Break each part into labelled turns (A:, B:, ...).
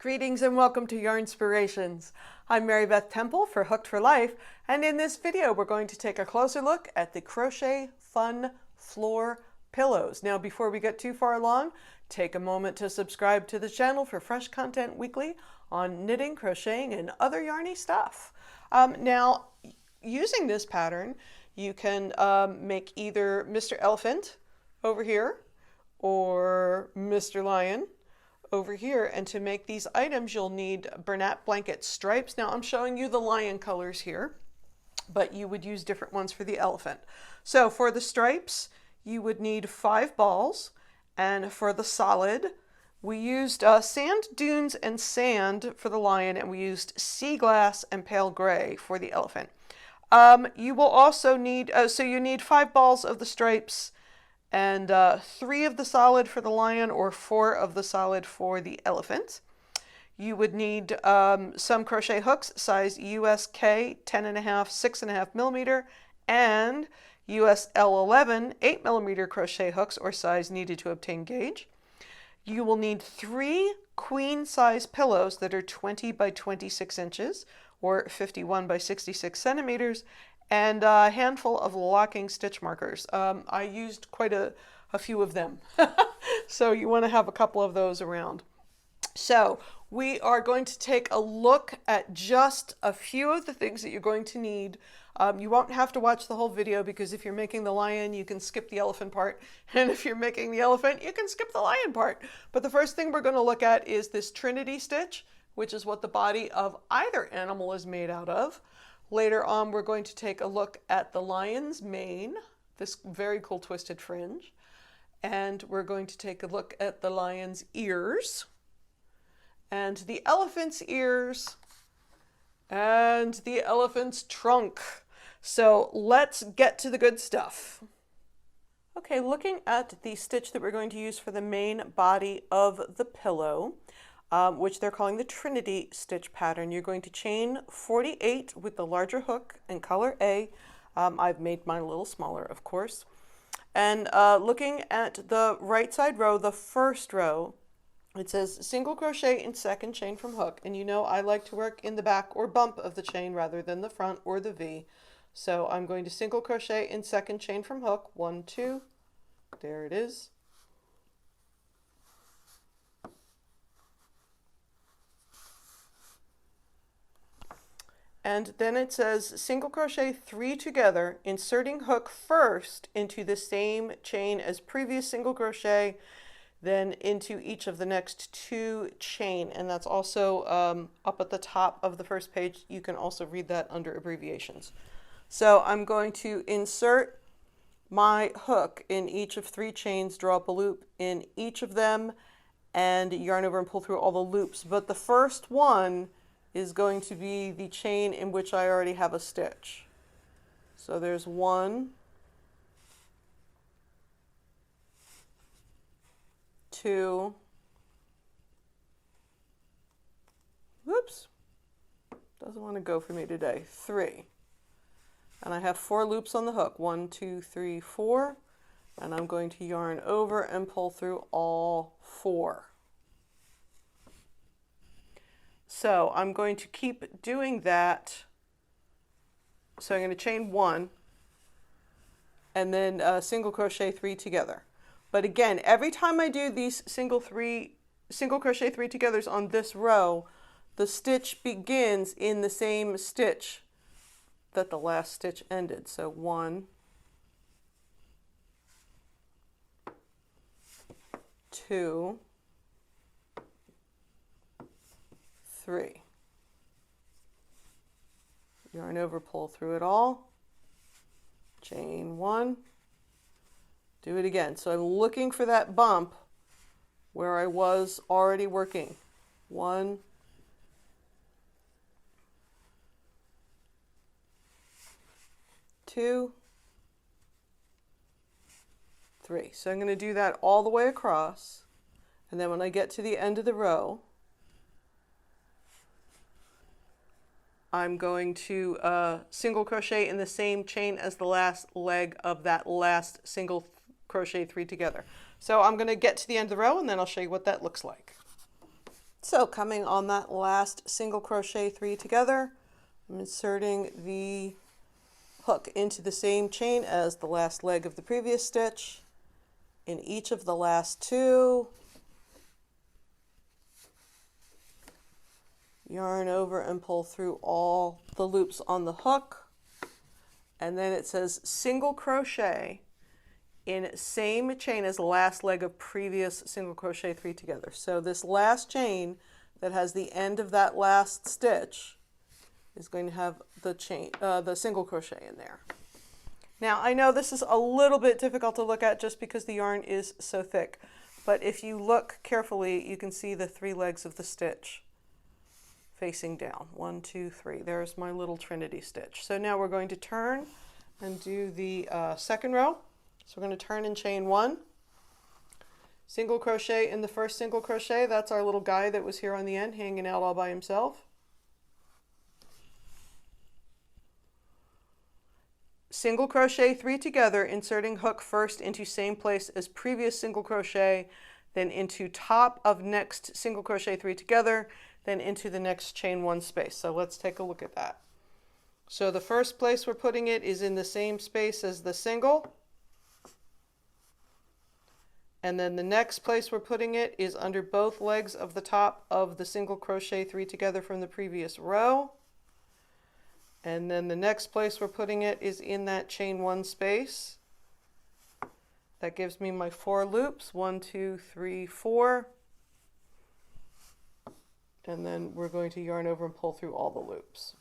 A: Greetings and welcome to Yarnspirations. I'm Mary Beth Temple for Hooked for Life, and in this video we're going to take a closer look at the Crochet Fun Floor Pillows. Now before we get too far along, take a moment to subscribe to the channel for fresh content weekly on knitting, crocheting, and other yarny stuff. Now using this pattern you can make either Mr. Elephant over here or Mr. Lion over here, and to make these items you'll need Bernat blanket stripes. Now I'm showing you the lion colors here, but you would use different ones for the elephant. So for the stripes you would need 5 balls, and for the solid we used sand dunes and sand for the lion, and we used sea glass and pale gray for the elephant. You will also need, so you need 5 balls of the stripes and 3 of the solid for the lion, or 4 of the solid for the elephant. You would need some crochet hooks, size USK 10.5, 6.5 millimeter, and US L11 8 millimeter crochet hooks, or size needed to obtain gauge. You will need 3 queen size pillows that are 20 by 26 inches, or 51 by 66 centimeters, and a handful of locking stitch markers. I used quite a few of them, so you want to have a couple of those around. So we are going to take a look at just a few of the things that you're going to need. You won't have to watch the whole video, because if you're making the lion you can skip the elephant part, and if you're making the elephant you can skip the lion part. But the first thing we're going to look at is this Trinity stitch, which is what the body of either animal is made out of. Later on, we're going to take a look at the lion's mane, this very cool twisted fringe, and we're going to take a look at the lion's ears, and the elephant's ears, and the elephant's trunk. So let's get to the good stuff. Okay, looking at the stitch that we're going to use for the main body of the pillow, which they're calling the Trinity stitch pattern. You're going to chain 48 with the larger hook in color A. I've made mine a little smaller, of course. And looking at the right side row, the first row, it says single crochet in second chain from hook. And you know I like to work in the back or bump of the chain rather than the front or the V. So I'm going to single crochet in second chain from hook, 1, 2, there it is. And then it says single crochet 3 together, inserting hook first into the same chain as previous single crochet, then into each of the next 2 chain. And that's also up at the top of the first page. You can also read that under abbreviations. So I'm going to insert my hook in each of 3 chains, draw up a loop in each of them, and yarn over and pull through all the loops. But the first one is going to be the chain in which I already have a stitch. So there's 1, 2, whoops, doesn't want to go for me today, 3. And I have 4 loops on the hook, 1, 2, 3, 4, and I'm going to yarn over and pull through all 4. So I'm going to keep doing that. So I'm going to chain 1 and then single crochet 3 together. But again, every time I do these single crochet 3 togethers on this row, the stitch begins in the same stitch that the last stitch ended. So 1, 2, 3. Yarn over, pull through it all, chain 1, do it again. So I'm looking for that bump where I was already working. 1, 2, 3. So I'm going to do that all the way across, and then when I get to the end of the row, I'm going to single crochet in the same chain as the last leg of that last single crochet 3 together. So I'm going to get to the end of the row and then I'll show you what that looks like. So coming on that last single crochet 3 together, I'm inserting the hook into the same chain as the last leg of the previous stitch in each of the last 2. Yarn over and pull through all the loops on the hook. And then it says single crochet in same chain as the last leg of previous single crochet 3 together. So this last chain that has the end of that last stitch is going to have the single crochet in there. Now I know this is a little bit difficult to look at just because the yarn is so thick, but if you look carefully you can see the 3 legs of the stitch facing down. 1, 2, 3. There's my little Trinity stitch. So now we're going to turn and do the second row. So we're going to turn and chain 1, single crochet in the first single crochet. That's our little guy that was here on the end hanging out all by himself. Single crochet 3 together, inserting hook first into same place as previous single crochet, then into top of next single crochet 3 together, then into the next chain 1 space. So let's take a look at that. So the first place we're putting it is in the same space as the single. And then the next place we're putting it is under both legs of the top of the single crochet 3 together from the previous row. And then the next place we're putting it is in that chain 1 space. That gives me my 4 loops, 1, 2, 3, 4. And then we're going to yarn over and pull through all the loops.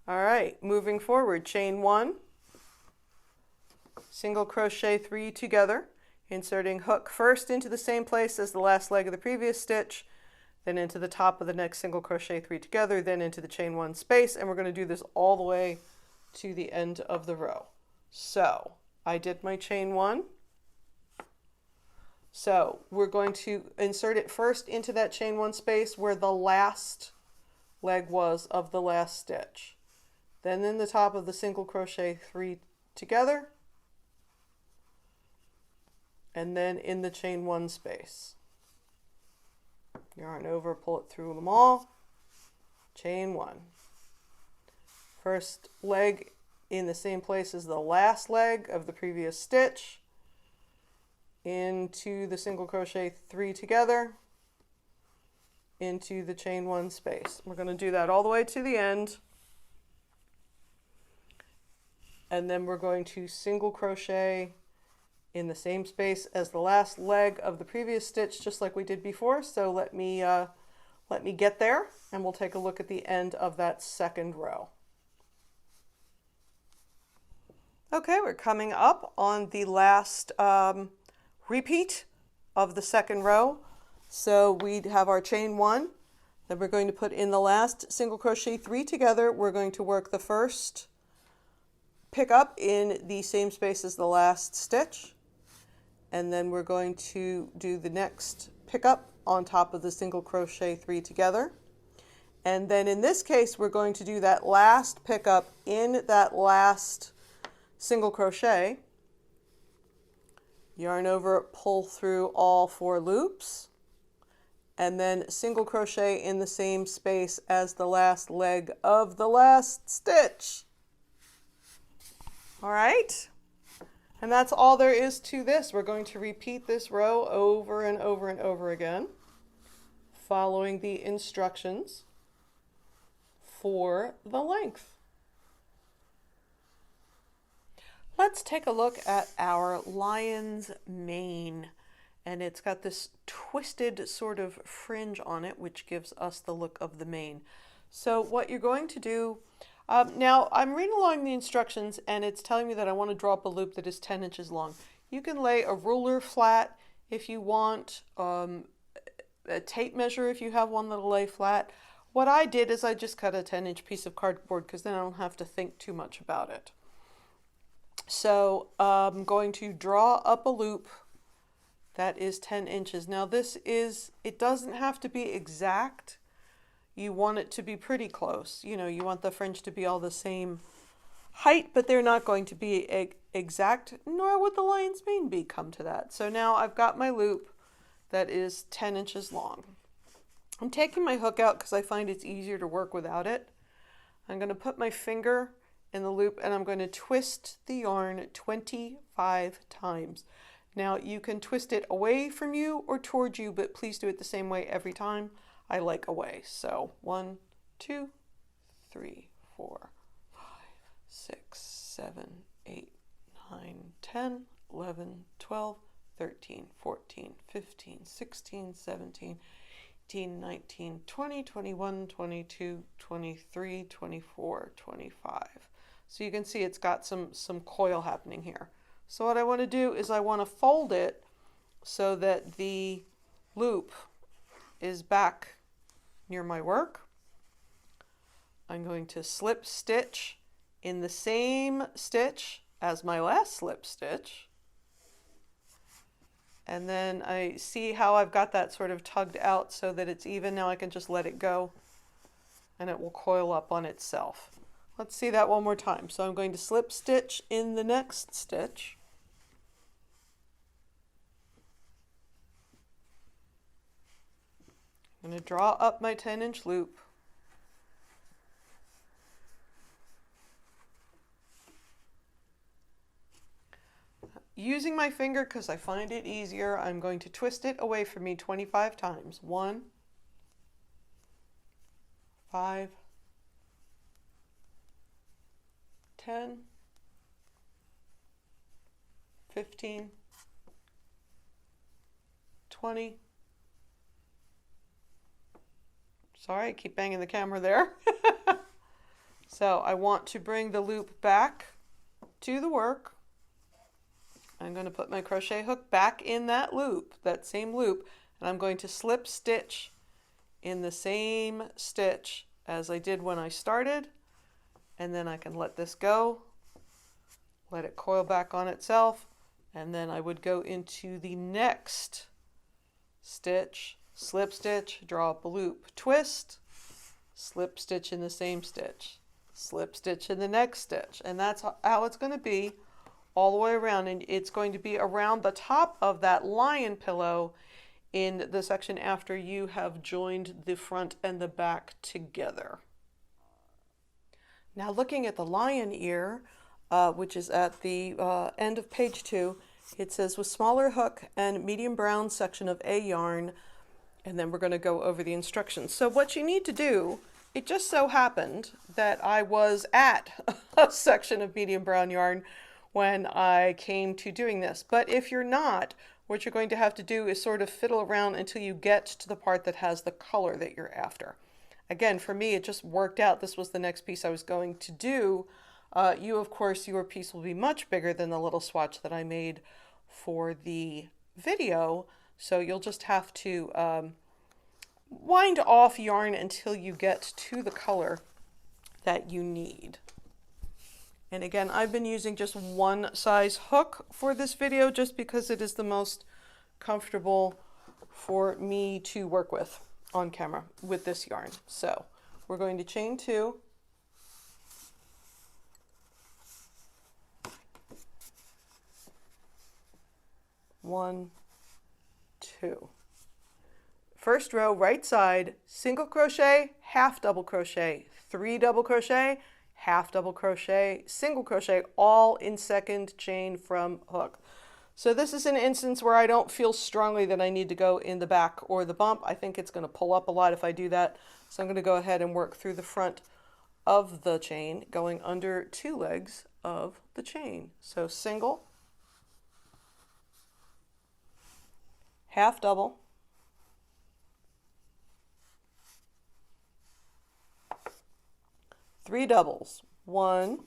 A: All right, moving forward, chain 1, single crochet 3 together, inserting hook first into the same place as the last leg of the previous stitch, then into the top of the next single crochet 3 together, then into the chain 1 space, and we're going to do this all the way to the end of the row. So I did my chain 1. So we're going to insert it first into that chain 1 space where the last leg was of the last stitch. Then in the top of the single crochet 3 together, and then in the chain 1 space. Yarn over, pull it through them all, chain 1. First leg in the same place as the last leg of the previous stitch, into the single crochet 3 together, into the chain 1 space. We're going to do that all the way to the end, and then we're going to single crochet in the same space as the last leg of the previous stitch, just like we did before. So let me get there, and we'll take a look at the end of that second row. Okay, we're coming up on the last repeat of the second row. So we have our chain 1 that we're going to put in the last single crochet 3 together. We're going to work the first pick up in the same space as the last stitch, and then we're going to do the next pickup on top of the single crochet 3 together. And then in this case we're going to do that last pickup in that last single crochet, yarn over, pull through all 4 loops, and then single crochet in the same space as the last leg of the last stitch. All right, and that's all there is to this. We're going to repeat this row over and over and over again, following the instructions for the length. Let's take a look at our lion's mane, and it's got this twisted sort of fringe on it, which gives us the look of the mane. So what you're going to do, now I'm reading along the instructions and it's telling me that I want to draw up a loop that is 10 inches long. You can lay a ruler flat if you want, a tape measure if you have one that'll lay flat. What I did is I just cut a 10-inch piece of cardboard because then I don't have to think too much about it. So I'm going to draw up a loop that is 10 inches. Now this is, it doesn't have to be exact. You want it to be pretty close. You know, you want the fringe to be all the same height, but they're not going to be exact, nor would the lion's mane be come to that. So now I've got my loop that is 10 inches long. I'm taking my hook out because I find it's easier to work without it. I'm going to put my finger in the loop and I'm going to twist the yarn 25 times. Now you can twist it away from you or towards you, but please do it the same way every time. I like away. So 1, 2, 3, 4, 5, 6, 7, 8, 9, 10, 11, 12, 13, 14, 15, 16, 17, 18, 19, 20, 21, 22, 23, 24, 25. So you can see it's got some coil happening here. So what I want to do is I want to fold it so that the loop is back near my work. I'm going to slip stitch in the same stitch as my last slip stitch. And then I see how I've got that sort of tugged out so that it's even. Now I can just let it go and it will coil up on itself. Let's see that one more time. So I'm going to slip stitch in the next stitch. I'm going to draw up my 10-inch loop. Using my finger because I find it easier, I'm going to twist it away from me 25 times. 1, 5, 10, 15, 20. Sorry, I keep banging the camera there. So I want to bring the loop back to the work. I'm going to put my crochet hook back in that loop, that same loop, and I'm going to slip stitch in the same stitch as I did when I started, and then I can let this go, let it coil back on itself, and then I would go into the next stitch, slip stitch, draw up a loop, twist, slip stitch in the same stitch, slip stitch in the next stitch, and that's how it's going to be all the way around, and it's going to be around the top of that lion pillow in the section after you have joined the front and the back together. Now looking at the lion ear, which is at the end of page 2, it says with smaller hook and medium brown section of A yarn, and then we're going to go over the instructions. So what you need to do, it just so happened that I was at a section of medium brown yarn when I came to doing this. But if you're not, what you're going to have to do is sort of fiddle around until you get to the part that has the color that you're after. Again, for me, it just worked out. This was the next piece I was going to do. You, of course, your piece will be much bigger than the little swatch that I made for the video. So you'll just have to wind off yarn until you get to the color that you need. And again, I've been using just one size hook for this video just because it is the most comfortable for me to work with on camera with this yarn. So we're going to chain 2. One, 2. First row, right side, single crochet, half double crochet, 3 double crochet, half double crochet, single crochet, all in second chain from hook. So this is an instance where I don't feel strongly that I need to go in the back or the bump. I think it's going to pull up a lot if I do that. So I'm going to go ahead and work through the front of the chain, going under 2 legs of the chain. So single, half double, three doubles, 1,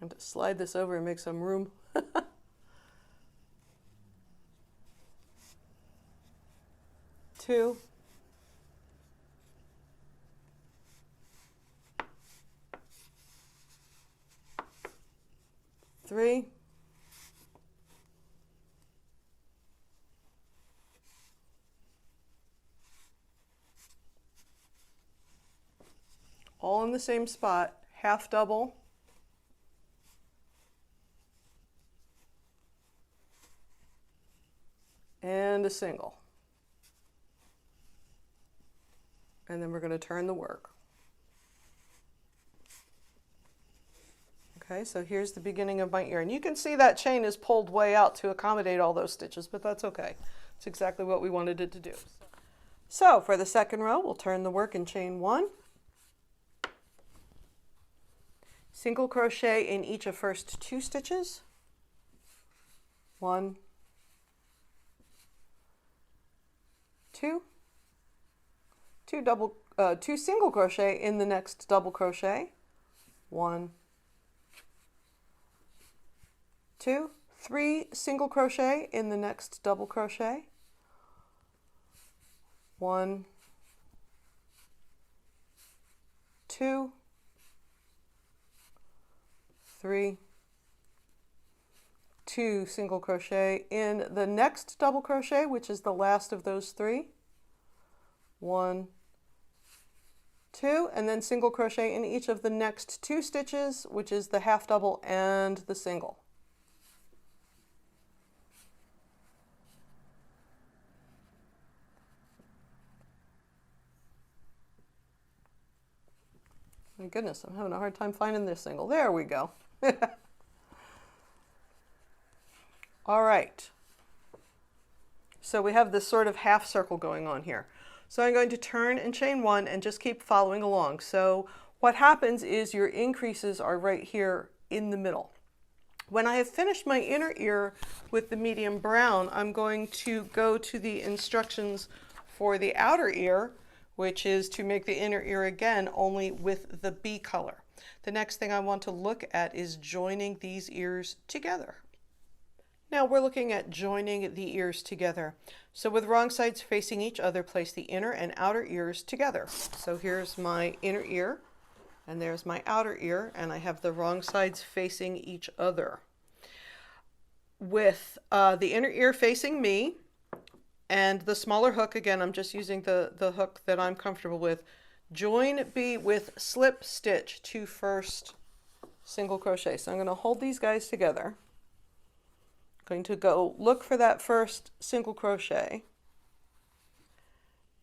A: 'm to slide this over and make some room. 2, 3, all in the same spot, half double, and a single. And then we're going to turn the work. Okay, so here's the beginning of my ear. And you can see that chain is pulled way out to accommodate all those stitches, but that's okay. It's exactly what we wanted it to do. So for the second row, we'll turn the work and chain 1. Single crochet in each of first 2 stitches. 1, 2, 2 single crochet in the next double crochet. 1, 2, 3 single crochet in the next double crochet. 1, 2, 3, 2 single crochet in the next double crochet, which is the last of those 3. 1, 2, and then single crochet in each of the next 2 stitches, which is the half double and the single. My goodness, I'm having a hard time finding this single. There we go. All right. So we have this sort of half circle going on here. So I'm going to turn and chain 1 and just keep following along. So what happens is your increases are right here in the middle. When I have finished my inner ear with the medium brown, I'm going to go to the instructions for the outer ear, which is to make the inner ear again, only with the B color. The next thing I want to look at is joining these ears together. Now we're looking at joining the ears together. So with wrong sides facing each other, place the inner and outer ears together. So here's my inner ear, and there's my outer ear, and I have the wrong sides facing each other. With the inner ear facing me, and the smaller hook, again, I'm just using the hook that I'm comfortable with. Join B with slip stitch to first single crochet. So I'm going to hold these guys together. I'm going to go look for that first single crochet.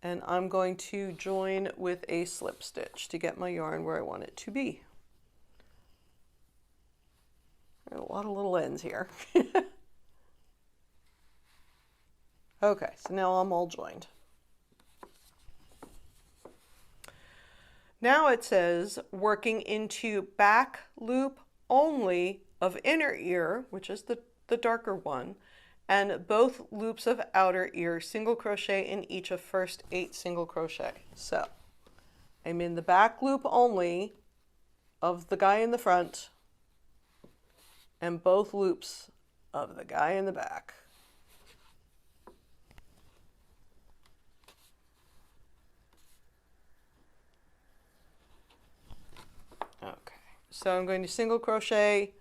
A: And I'm going to join with a slip stitch to get my yarn where I want it to be. There are a lot of little ends here. Okay, so now I'm all joined. Now it says working into back loop only of inner ear, which is the darker one, and both loops of outer ear, single crochet in each of first 8 single crochet. So I'm in the back loop only of the guy in the front and both loops of the guy in the back. Okay, so I'm going to single crochet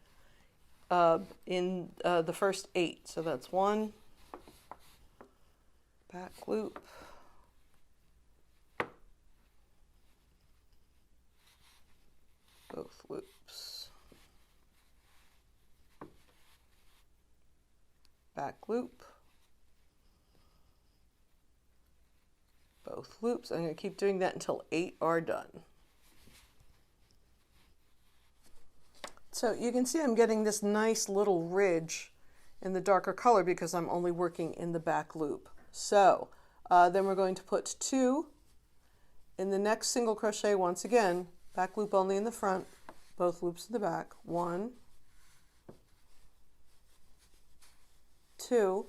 A: in the first 8. So that's 1, back loop, both loops, back loop, both loops. I'm going to keep doing that until 8 are done. So you can see I'm getting this nice little ridge in the darker color because I'm only working in the back loop. So then we're going to put 2 in the next single crochet once again, back loop only in the front, both loops in the back. 1, 2,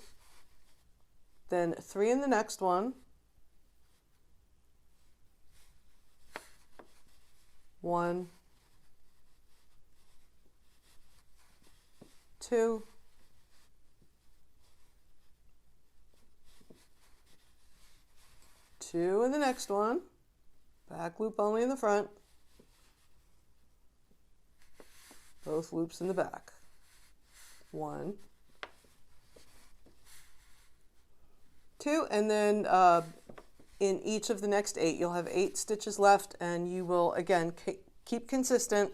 A: then 3 in the next one, 1, 2, 2 in the next one, back loop only in the front, both loops in the back. 1, 2, and then in each of the next 8. You'll have 8 stitches left, and you will again keep consistent.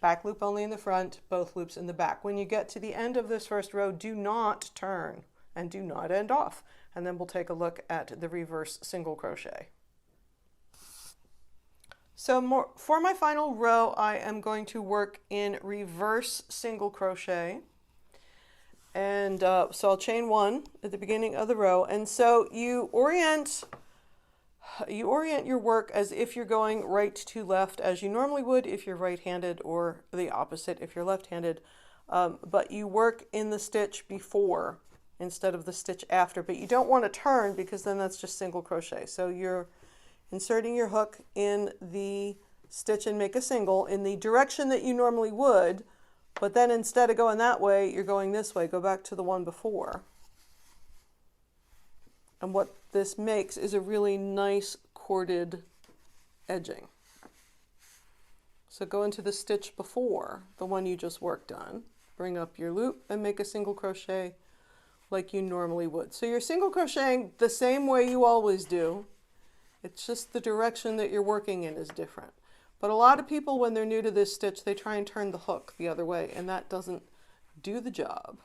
A: Back loop only in the front, both loops in the back. When you get to the end of this first row, do not turn and do not end off. And then we'll take a look at the reverse single crochet. So for my final row, I am going to work in reverse single crochet. And so I'll chain 1 at the beginning of the row. And so you orient your work as if you're going right to left, as you normally would if you're right-handed, or the opposite if you're left-handed. But you work in the stitch before instead of the stitch after. But you don't want to turn, because then that's just single crochet. So you're inserting your hook in the stitch and make a single in the direction that you normally would, but then instead of going that way, you're going this way. Go back to the one before. And what this makes is a really nice corded edging. So go into the stitch before the one you just worked on, bring up your loop and make a single crochet like you normally would. So you're single crocheting the same way you always do. It's just the direction that you're working in is different. But a lot of people, when they're new to this stitch, they try and turn the hook the other way, and that doesn't do the job.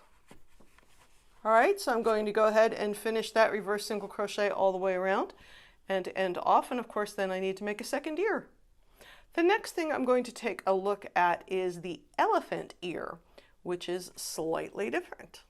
A: All right, so I'm going to go ahead and finish that reverse single crochet all the way around and end off. And of course, then I need to make a second ear. The next thing I'm going to take a look at is the elephant ear, which is slightly different.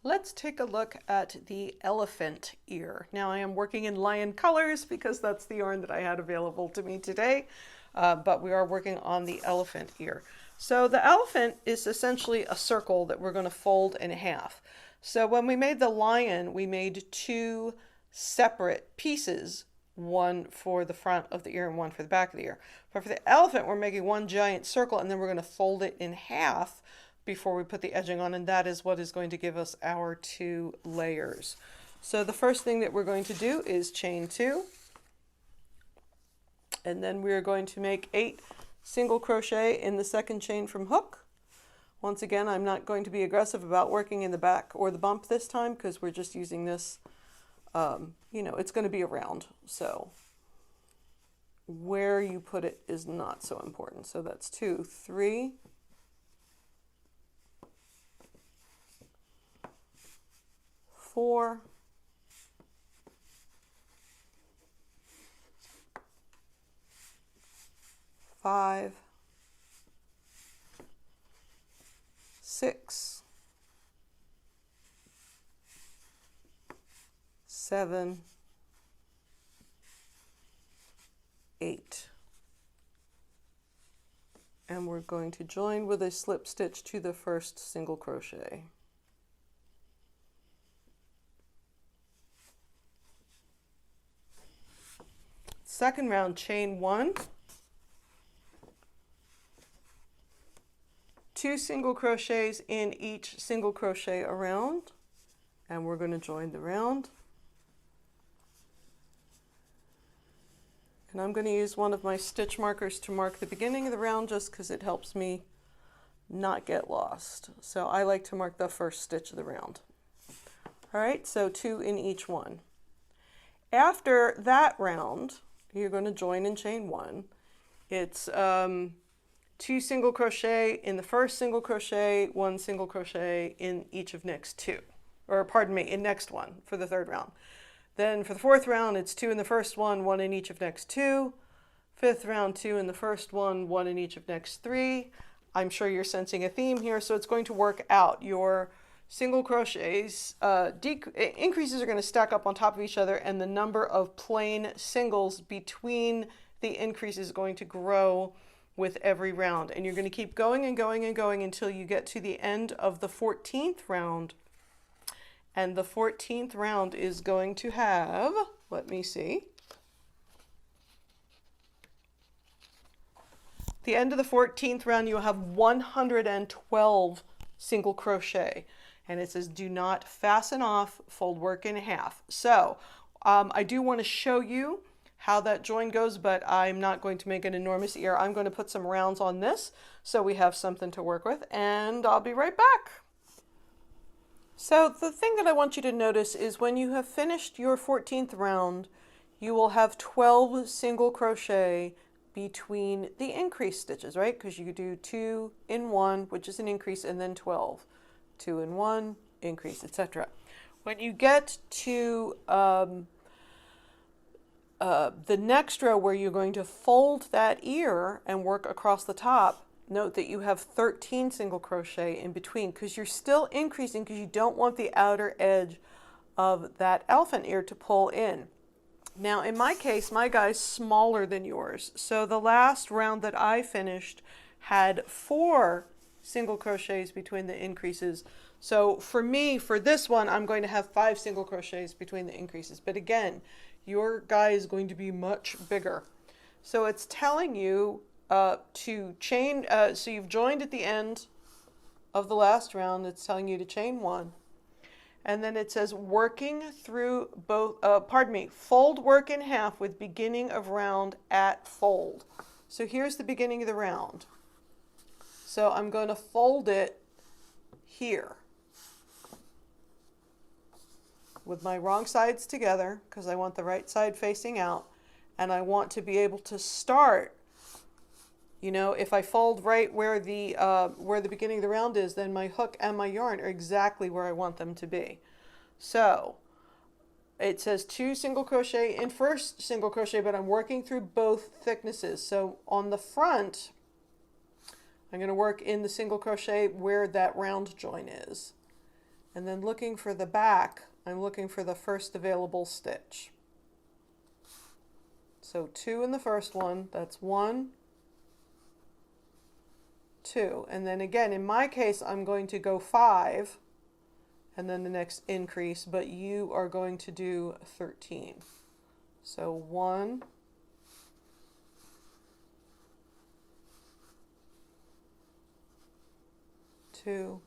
A: Let's take a look at the elephant ear. Now I am working in lion colors because that's the yarn that I had available to me today, but we are working on the elephant ear. So the elephant is essentially a circle that we're going to fold in half. So when we made the lion, we made 2 separate pieces, one for the front of the ear and one for the back of the ear. But for the elephant, we're making one giant circle, and then we're going to fold it in half before we put the edging on, and that is what is going to give us our 2 layers. So the first thing that we're going to do is chain 2, and then we're going to make 8 single crochet in the second chain from hook. Once again, I'm not going to be aggressive about working in the back or the bump this time, because we're just using this, you know, it's going to be a round, so where you put it is not so important. So that's 2, 3, 4, 5, 6, 7, 8. And we're going to join with a slip stitch to the first single crochet. Second round, chain 1, 2 single crochets in each single crochet around, and we're going to join the round. And I'm going to use one of my stitch markers to mark the beginning of the round, just because it helps me not get lost. So I like to mark the first stitch of the round. All right, so 2 in each one. After that round, you're going to join in chain 1. It's 2 single crochet in the first single crochet, 1 single crochet in each of next 2, or pardon me, in next 1 for the third round. Then for the fourth round, it's 2 in the first one, 1 in each of next 2. Fifth round, 2 in the first one, 1 in each of next 3. I'm sure you're sensing a theme here, so it's going to work out. Your single crochets, increases are going to stack up on top of each other, and the number of plain singles between the increases is going to grow with every round. And you're going to keep going and going and going until you get to the end of the 14th round. And the 14th round is going to have, let me see, the end of the 14th round, you'll have 112 single crochet. And it says, do not fasten off, fold work in half. So I do want to show you how that join goes, but I'm not going to make an enormous ear. I'm going to put some rounds on this so we have something to work with, and I'll be right back. So the thing that I want you to notice is when you have finished your 14th round, you will have 12 single crochet between the increase stitches, right? Because you do 2 in 1, which is an increase, and then 12. 2 in 1, increase, etc. When you get to the next row where you're going to fold that ear and work across the top, note that you have 13 single crochet in between because you're still increasing because you don't want the outer edge of that elephant ear to pull in. Now in my case, my guy's smaller than yours, so the last round that I finished had 4 single crochets between the increases. So for me, for this one, I'm going to have 5 single crochets between the increases. But again, your guy is going to be much bigger. So it's telling you to chain, so you've joined at the end of the last round. It's telling you to chain 1. And then it says working through both, fold work in half with beginning of round at fold. So here's the beginning of the round. So I'm going to fold it here with my wrong sides together because I want the right side facing out, and I want to be able to start, you know, if I fold right where the beginning of the round is, then my hook and my yarn are exactly where I want them to be. So it says 2 single crochet in first single crochet, but I'm working through both thicknesses. So on the front, I'm going to work in the single crochet where that round join is. And then looking for the back, I'm looking for the first available stitch. So 2 in the first one, that's 1, 2. And then again, in my case, I'm going to go 5 and then the next increase, but you are going to do 13. So 1, 2,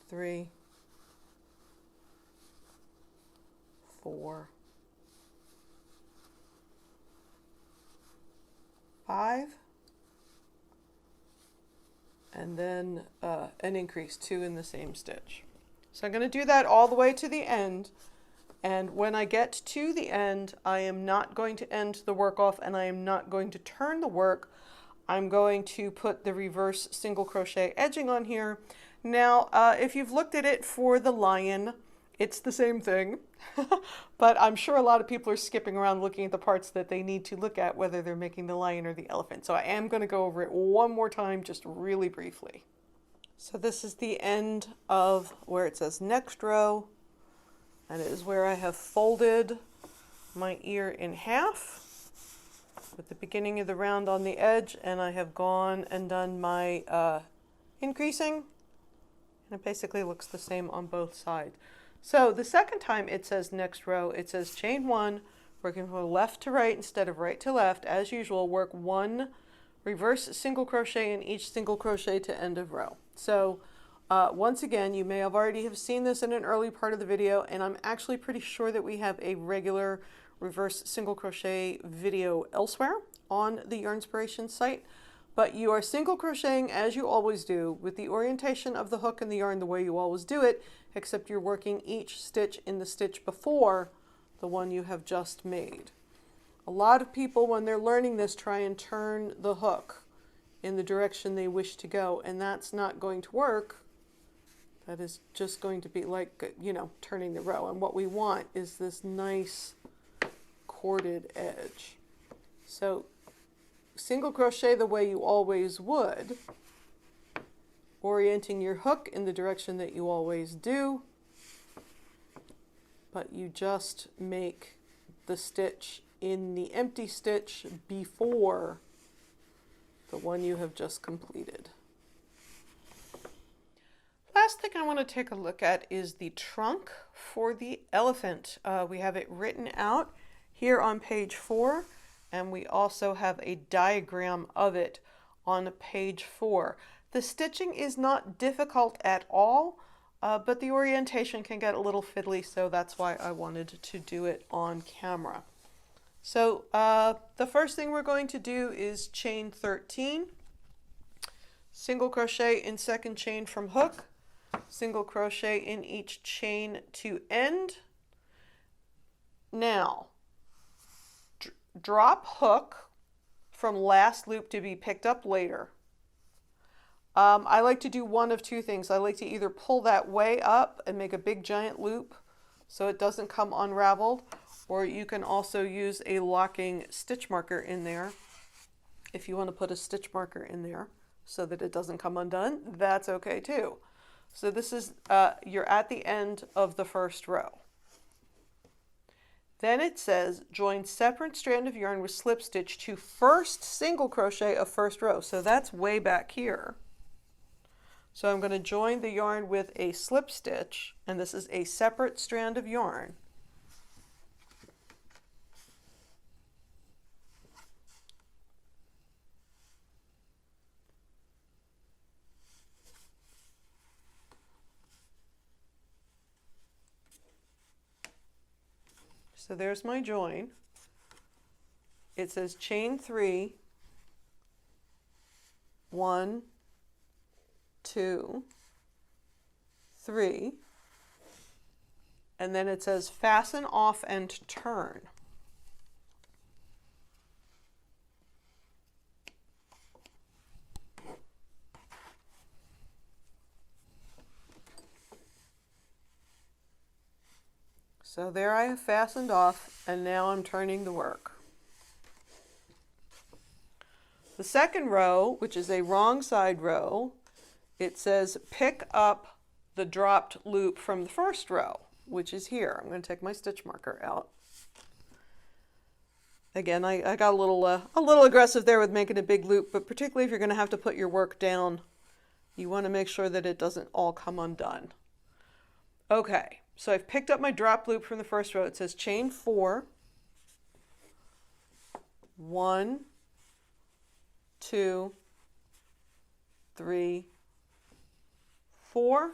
A: 3, 4, 5, and then an increase, 2 in the same stitch. So I'm going to do that all the way to the end, and when I get to the end, I am not going to end the work off and I am not going to turn the work. I'm going to put the reverse single crochet edging on here. Now, if you've looked at it for the lion, it's the same thing, but I'm sure a lot of people are skipping around looking at the parts that they need to look at, whether they're making the lion or the elephant. So I am going to go over it one more time, just really briefly. So this is the end of where it says next row, and it is where I have folded my ear in half with the beginning of the round on the edge, and I have gone and done my increasing. And it basically looks the same on both sides. So the second time it says next row, it says chain 1, working from left to right instead of right to left. As usual, work 1 reverse single crochet in each single crochet to end of row. So once again, you may have already have seen this in an early part of the video, and I'm actually pretty sure that we have a regular reverse single crochet video elsewhere on the Yarnspirations site. But you are single crocheting as you always do, with the orientation of the hook and the yarn the way you always do it, except you're working each stitch in the stitch before the one you have just made. A lot of people, when they're learning this, try and turn the hook in the direction they wish to go, and that's not going to work. That is just going to be like, you know, turning the row. And what we want is this nice corded edge. So single crochet the way you always would, orienting your hook in the direction that you always do, but you just make the stitch in the empty stitch before the one you have just completed. Last thing I want to take a look at is the trunk for the elephant. We have it written out here on page 4. And we also have a diagram of it on page 4. The stitching is not difficult at all, but the orientation can get a little fiddly, so that's why I wanted to do it on camera. So the first thing we're going to do is chain 13, single crochet in second chain from hook, single crochet in each chain to end. Now, drop hook from last loop to be picked up later. I like to do one of two things. I like to either pull that way up and make a big giant loop so it doesn't come unraveled, or you can also use a locking stitch marker in there if you want to put a stitch marker in there so that it doesn't come undone. That's okay too. So this is, you're at the end of the first row. Then it says join separate strand of yarn with slip stitch to first single crochet of first row. So that's way back here. So I'm going to join the yarn with a slip stitch, and this is a separate strand of yarn. So there's my join. It says chain 3, 1, 2, 3, and then it says fasten off and turn. So there I have fastened off, and now I'm turning the work. The second row, which is a wrong side row, it says pick up the dropped loop from the first row, which is here. I'm going to take my stitch marker out. Again, I got a little aggressive there with making a big loop, but particularly if you're going to have to put your work down, you want to make sure that it doesn't all come undone. Okay, so I've picked up my drop loop from the first row. It says chain 4, 1, 2, 3, 4,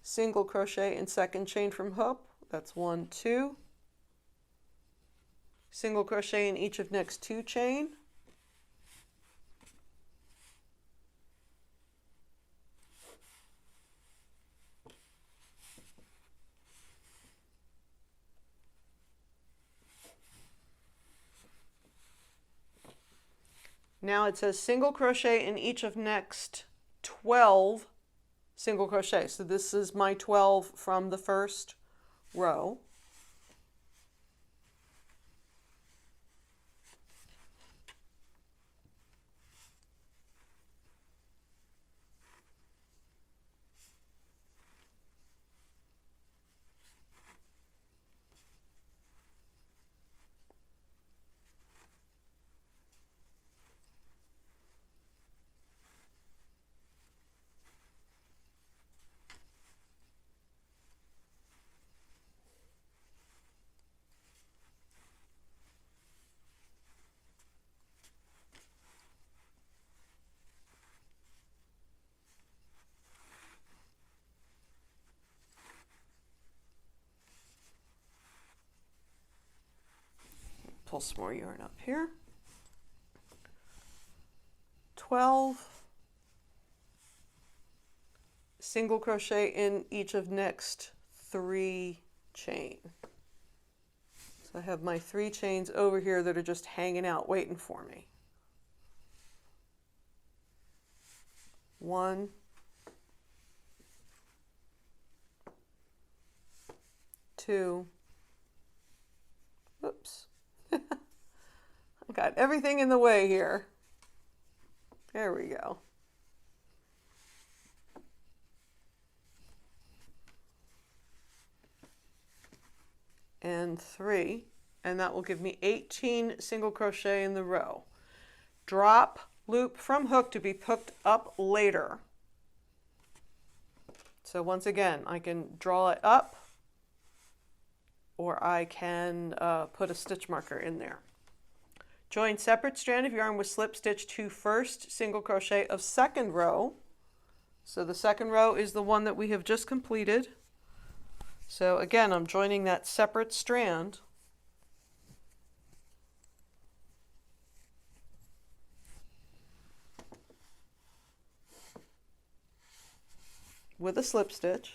A: single crochet in second chain from hook. That's 1, 2, single crochet in each of next 2 chain, now it says single crochet in each of next 12 single crochet. So this is my 12 from the first row. Pull some more yarn up here. 12 single crochet in each of next 3 chain. So I have my 3 chains over here that are just hanging out waiting for me. 1, 2, oops. I got everything in the way here. There we go. And 3, and that will give me 18 single crochet in the row. Drop loop from hook to be picked up later. So once again, I can draw it up, or I can put a stitch marker in there. Join separate strand of yarn with slip stitch to first single crochet of second row. So the second row is the one that we have just completed. So again, I'm joining that separate strand. with a slip stitch.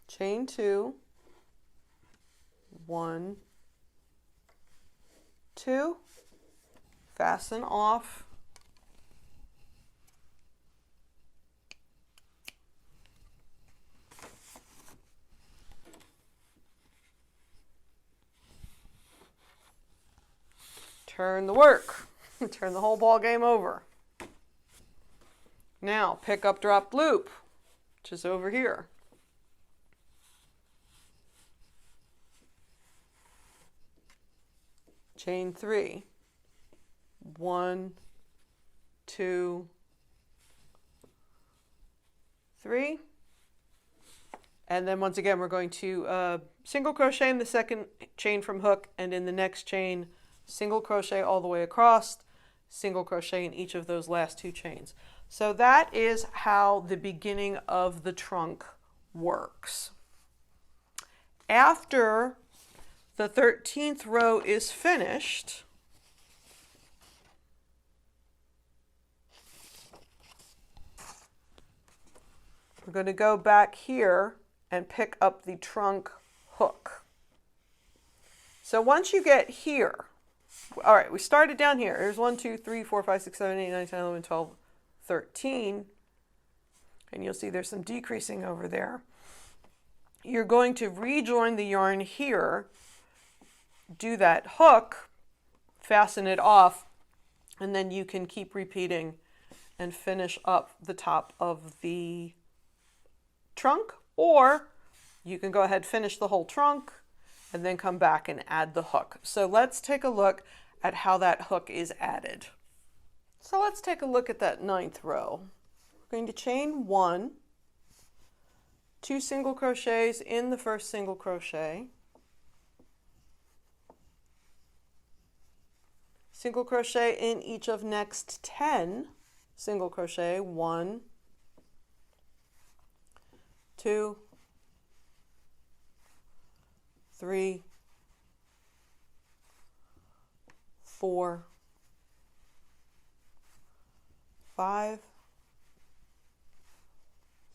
A: Chain 2, 1, 2, fasten off, turn the work, turn the whole ball game over. Now pick up dropped loop, which is over here. Chain 3, 1, 2, 3, and then once again we're going to single crochet in the second chain from hook, and in the next chain single crochet all the way across, single crochet in each of those last 2 chains. So that is how the beginning of the trunk works. After the 13th row is finished, we're going to go back here and pick up the trunk hook. So once you get here, all right, we started down here. There's 1, 2, 3, 4, 5, 6, 7, 8, 9, 10, 11, 12, 13. And you'll see there's some decreasing over there. You're going to rejoin the yarn here, do that hook, fasten it off, and then you can keep repeating and finish up the top of the trunk, or you can go ahead, finish the whole trunk, and then come back and add the hook. So let's take a look at how that hook is added. So let's take a look at that 9th row. We're going to chain 1, 2 single crochets in the first single crochet, single crochet in each of next 10 single crochet, 1, 2, 3, 4, 5,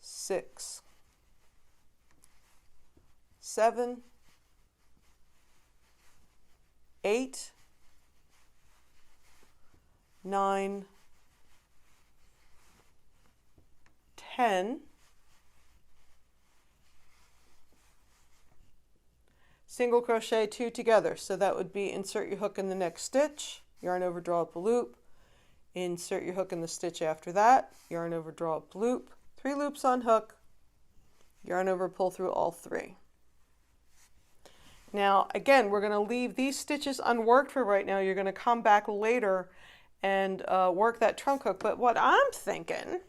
A: 6, 7, 8, 9, 10, single crochet 2 together. So that would be insert your hook in the next stitch, yarn over, draw up a loop, insert your hook in the stitch after that, yarn over, draw up a loop, 3 loops on hook, yarn over, pull through all 3. Now again, we're going to leave these stitches unworked for right now. You're going to come back later and work that trunk hook. But what I'm thinking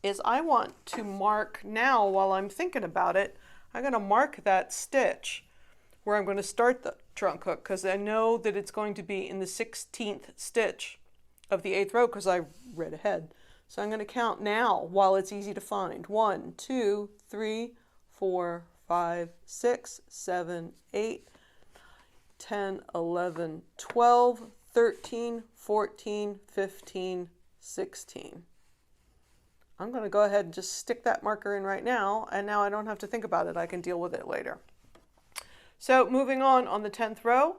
A: is I want to mark now, while I'm thinking about it, I'm going to mark that stitch where I'm going to start the trunk hook, because I know that it's going to be in the 16th stitch of the 8th row because I read ahead. So I'm going to count now while it's easy to find. 1, 2, 3, 4, 5, 6, 7, 8, 10, 11, 12, 13, 14, 15, 16. I'm going to go ahead and just stick that marker in right now, and now I don't have to think about it. I can deal with it later. So moving on the 10th row,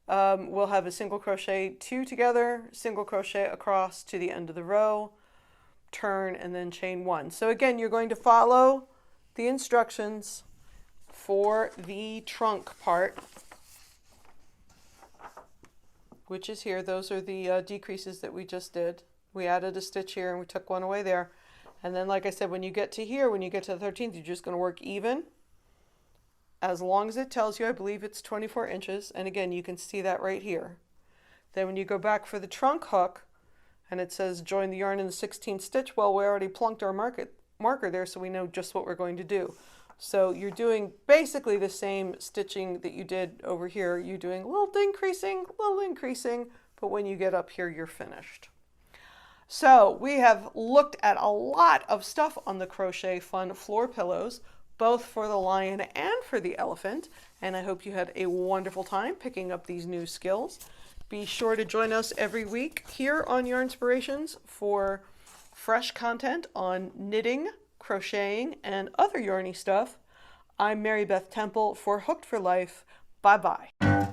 A: we'll have a single crochet 2 together, single crochet across to the end of the row, turn, and then chain 1. So again, you're going to follow the instructions for the trunk part, which is here. Those are the decreases that we just did. We added a stitch here and we took one away there. And then, like I said, when you get to here, when you get to the 13th, you're just going to work even as long as it tells you. I believe it's 24 inches. And again, you can see that right here. Then when you go back for the trunk hook and it says join the yarn in the 16th stitch, well, we already plunked our marker there, so we know just what we're going to do. So you're doing basically the same stitching that you did over here. You're doing a little increasing, but when you get up here, you're finished. So we have looked at a lot of stuff on the Crochet Fun floor pillows, both for the lion and for the elephant. and I hope you had a wonderful time picking up these new skills. Be sure to join us every week here on Yarnspirations for fresh content on knitting, crocheting, and other yarny stuff. I'm Mary Beth Temple for Hooked for Life. Bye-bye.